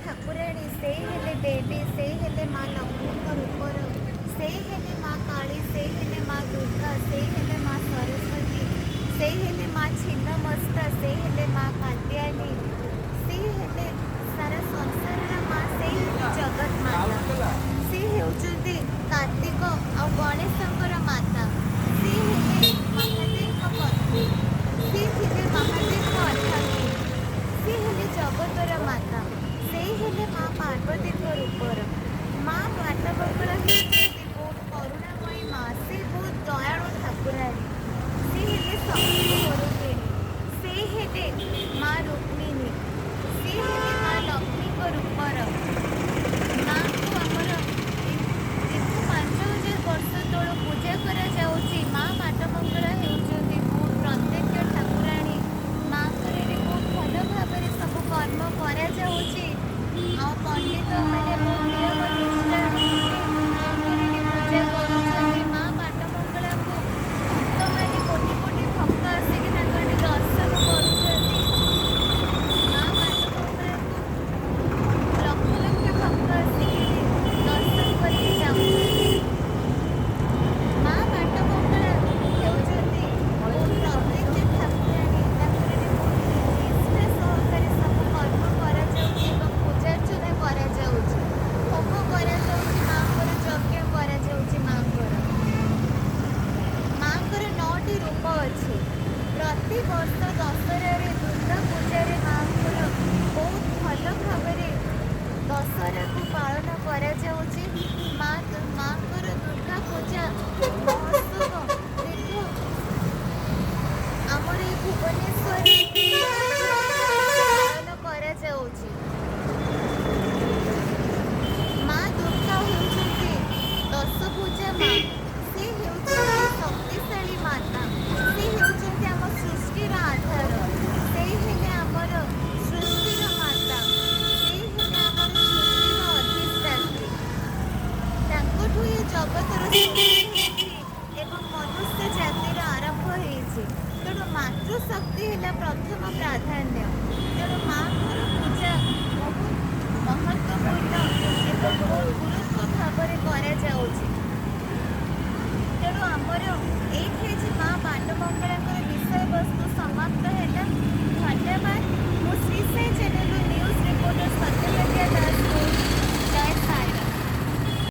ଠାକୁରାଣୀ ସେଇ ହେଲେ ଦେବୀ, ସେଇ ହେଲେ ମା ଲକ୍ଷ୍ମୀଙ୍କ ରୂପର, ସେଇ ହେଲେ ମା କାଳୀ, ସେଇ ହେଲେ ମା ଦୁର୍ଗା, ସେଇ ହେଲେ ମା ସରସ୍ୱତୀ, ସେଇ ହେଲେ ମା ଛିନ୍ନମସ୍ତା, ସେଇ ହେଲେ ମା କାତ୍ୟାୟନୀ, ସେଇ ହେଲେ ସାରା ସଂସାରର ମା, ସେଇ ହେଲେ ଜଗତ ମାତା। ସେ ହେଉଛନ୍ତି କାର୍ତ୍ତିକ ଆଉ ଗଣେଶଙ୍କର ମାତା। ସେ ହେଲେ ମହାଦେବଙ୍କ ପତ୍ନୀ, ସେ ଥିଲେ ମହାଦେବଙ୍କ ଅର୍ଦ୍ଧାଙ୍ଗୀ, ସେ ହେଲେ ଜଗତର ମାତା, ସେଇ ହେଲେ ମା ପାର୍ବତୀଙ୍କ ରୂପର। ମା ବାଟମଙ୍ଗଳା ହେଉଛନ୍ତି ବହୁତ କରୁଣାମୟୀ ମା, ସେ ବହୁତ ଦୟାଳୁ ଠାକୁରାଣୀ, ସେ ହେଲେ ଶକ୍ତି ସ୍ୱରୂପିଣୀ, ସେ ହେଲେ ମା ରୁକ୍ମିଣୀ, ସେ ହେଲେ ମା ଲକ୍ଷ୍ମୀଙ୍କ ରୂପର। ମାଙ୍କୁ ଆମର ଦୀର୍ଘ 5000 ବର୍ଷ ତଳୁ ପୂଜା କରାଯାଉଛି। ମା ବାଟମଙ୍ଗଳା ହେଉଛନ୍ତି ବହୁତ ପ୍ରତ୍ୟକ୍ଷ ଠାକୁରାଣୀ। ମାଙ୍କର ଏଠି ବହୁତ ଭଲ ଭାବରେ ସବୁ କର୍ମ କରାଯାଉଛି। ଆଉ ପଣ୍ଡିତମାନେ ବହୁତ ନିୟମ ନିଷ୍ଠାର ସହିତ ମାଙ୍କର ଏଠି ପୂଜା କରୁଛନ୍ତି। ମା ବାଟମଙ୍ଗଳାଙ୍କୁ ଭକ୍ତମାନେ କୋଟି କୋଟି ଭକ୍ତ ଆସିକି ତାଙ୍କର ଏଠି ଦର୍ଶନ କରୁଛନ୍ତି। ମା ବାଟମଙ୍ଗଳାଙ୍କୁ ଲକ୍ଷ ଲକ୍ଷ ଭକ୍ତ ଆସିକି ଦର୍ଶନ କରିକି ଯାଉଛନ୍ତି। ମା ବାଟମଙ୍ଗଳା ହେଉଛନ୍ତି ବହୁତ ପ୍ରତ୍ୟକ୍ଷ ଠାକୁରାଣୀ। ତାଙ୍କର ଏଠି ବହୁତ ନିଷ୍ଠା ସହକାରେ ସବୁ କର୍ମ କରାଯାଉଛି ଏବଂ ପୂଜାର୍ଚ୍ଚନା କରାଯାଉଛି, ହୋମ କରାଯାଉଛି, ମାଙ୍କର ଯଜ୍ଞ କରାଯାଉଛି। ମାଙ୍କର 9ଟି ରୂପ ଅଛି। ପ୍ରତିବର୍ଷ ଦଶହରାରେ ଦୁର୍ଗା ପୂଜାରେ ମାଙ୍କର ବହୁତ ଭଲ ଭାବରେ ଦଶହରାକୁ ପାଳନ କରାଯାଉଛି। ମାଙ୍କର ଦୁର୍ଗା ପୂଜା ମହୋତ୍ସବ ଦୀର୍ଘ ଆମର ଏଇ ଭୁବନେଶ୍ୱରରେ ବହୁତ ଭଲ ଭାବରେ ପାଳନ କରାଯାଉଛି। ମା ଦୁର୍ଗା ହେଉଛନ୍ତି ଦଶଭୁଜା ମା, ସେ ହେଉଛନ୍ତି ଶକ୍ତିଶାଳୀ ମାତା, ସେ ହେଉଛନ୍ତି ଆମ ସୃଷ୍ଟିର ଆଧାର, ସେଇ ହେଲେ ଆମର ସୃଷ୍ଟିର ମାତା, ସେଇ ହେଲେ ଆମର ସୃଷ୍ଟିର ଅଧିଷ୍ଠାତ୍ରୀ। ତାଙ୍କଠୁ ଏ ଜଗତର ସୃଷ୍ଟି